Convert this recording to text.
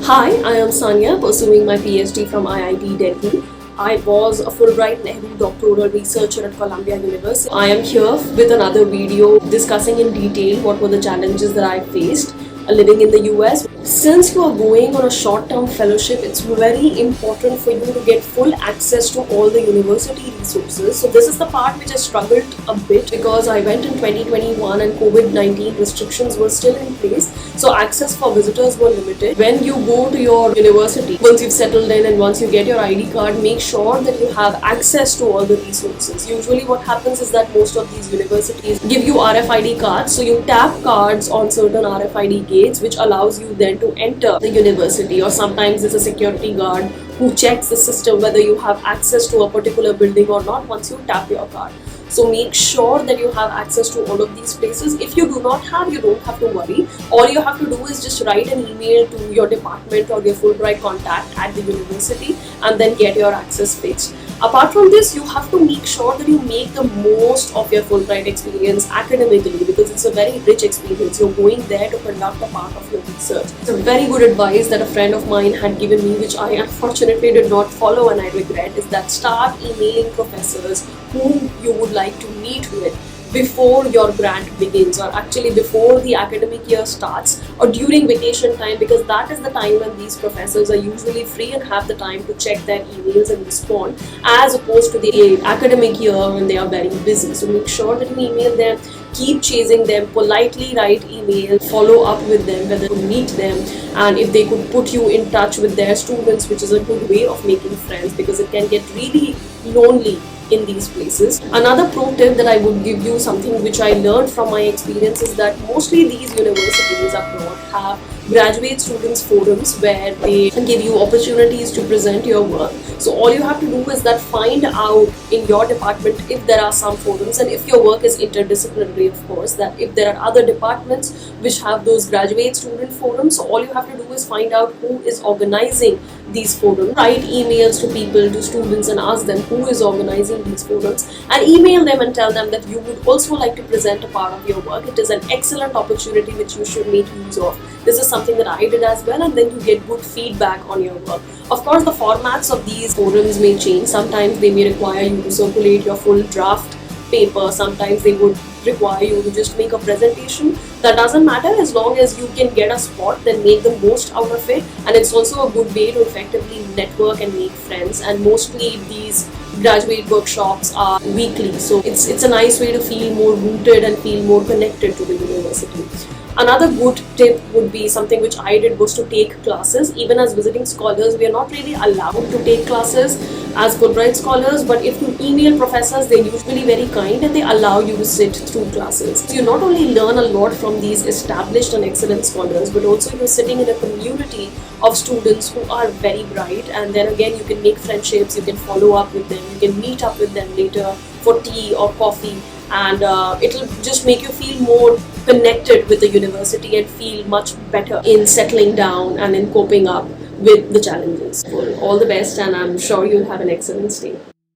Hi, I am Sanya, pursuing my PhD from IIT Delhi. I was a Fulbright Nehru doctoral researcher at Columbia University. I am here with another video discussing in detail what were the challenges that I faced living in the US. Since you are going on a short-term fellowship, it's very important for you to get full access to all the university resources. So this is the part which I struggled a bit because I went in 2021 and COVID-19 restrictions were still in place. So access for visitors were limited. When you go to your university, once you've settled in and once you get your ID card, make sure that you have access to all the resources. Usually what happens is that most of these universities give you RFID cards. So you tap cards on certain RFID gates, which allows you then to enter the university, or sometimes there's a security guard who checks the system whether you have access to a particular building or not once you tap your card. So make sure that you have access to all of these places. If you do not have, you don't have to worry. All you have to do is just write an email to your department or your Fulbright contact at the university and then get your access fixed. Apart from this, you have to make sure that you make the most of your Fulbright experience academically, because it's a very rich experience. You're going there to conduct a part of your research. It's a very good advice that a friend of mine had given me, which I unfortunately did not follow and I regret, is that start emailing professors whom you would like to meet with before your grant begins, or actually before the academic year starts or during vacation time, because that is the time when these professors are usually free and have the time to check their emails and respond, as opposed to the academic year when they are very busy. So make sure that you email them, keep chasing them, politely write email, follow up with them, whether you meet them, and if they could put you in touch with their students, which is a good way of making friends, because it can get really lonely in these places. Another pro tip that I would give you, something which I learned from my experience, is that mostly these universities abroad have graduate students forums where they give you opportunities to present your work. So all you have to do is that find out in your department if there are some forums, and if your work is interdisciplinary, of course, that if there are other departments which have those graduate student forums, so all you have to do is find out who is organizing these forums. Write emails to people, to students, and ask them who is organizing these forums, and email them and tell them that you would also like to present a part of your work. It is an excellent opportunity which you should make use of. This is something that I did as well, and then you get good feedback on your work. Of course, the formats of these forums may change. Sometimes they may require you to circulate your full draft paper. Sometimes they would require you to just make a presentation. That doesn't matter, as long as you can get a spot, then make the most out of it. And it's also a good way to effectively network and make friends, and mostly these graduate workshops are weekly, so it's a nice way to feel more rooted and feel more connected to the university. Another good tip would be something which I did, was to take classes. Even as visiting scholars, we are not really allowed to take classes as Fulbright scholars, but if you email professors, they're usually very kind and they allow you to sit through classes. So you not only learn a lot from these established and excellent scholars, but also you're sitting in a community of students who are very bright, and then again you can make friendships, you can follow up with them, you can meet up with them later for tea or coffee, and it'll just make you feel more connected with the university and feel much better in settling down and in coping up with the challenges. All the best, and I'm sure you'll have an excellent stay.